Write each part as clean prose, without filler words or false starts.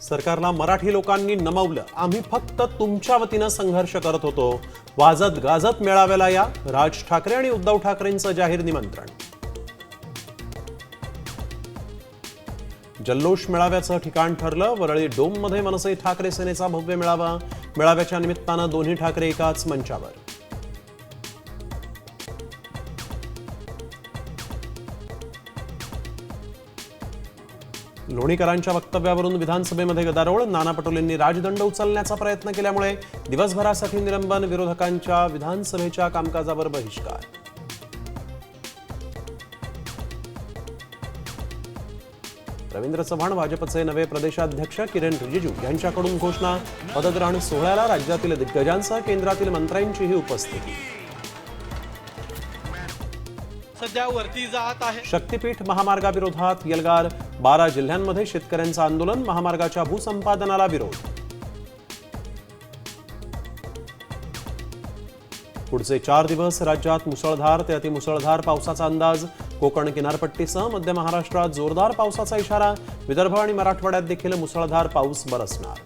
सरकारला मराठी लोकांनी नमवलं, आम्ही फक्त तुमच्या वतीनं संघर्ष करत होतो. वाजत गाजत मेळाव्याला या, राज ठाकरे आणि उद्धव ठाकरेंचं जाहीर निमंत्रण. जल्लोष मेळाव्याचं ठिकाण ठरलं. वरळी डोममध्ये मनसे ठाकरे सेनेचा भव्य मेळावा. मेळाव्याच्या निमित्तानं दोन्ही ठाकरे एकाच मंचावर. लोणीकरांच्या वक्तव्यावरून विधानसभेमध्ये गदारोळ. नाना पटोलेंनी राजदंड उचलण्याचा प्रयत्न केल्यामुळे दिवसभरासाठी निलंबन. विरोधकांच्या विधानसभेच्या कामकाजावर बहिष्कार. रवींद्र चव्हाण भाजपचे नवे प्रदेशाध्यक्ष. किरण रिजिजू यांच्याकडून घोषणा. पदग्रहण सोहळ्याला राज्यातील दिग्गजांसह केंद्रातील मंत्र्यांचीही उपस्थिती. सध्या वरती जात आहे. शक्तीपीठ महामार्गाविरोधात एल्गार. 12 जिल्ह्यांमध्ये शेतकऱ्यांचं आंदोलन. महामार्गाच्या भूसंपादनाला विरोध. पुढचे 4 दिवस राज्यात मुसळधार ते अतिमुसळधार पावसाचा अंदाज. कोकण किनारपट्टीसह मध्य महाराष्ट्रात जोरदार पावसाचा इशारा. विदर्भ आणि मराठवाड्यात देखील मुसळधार पाऊस बरसणार.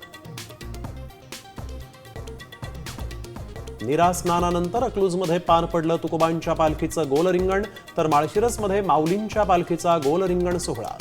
नीरा स्नानानंतर अकलूजमध्ये पार पडलं तुकोबांच्या पालखीचं गोल रिंगण, तर माळशिरसमध्ये माऊलींच्या पालखीचा गोल रिंगण सोहळा.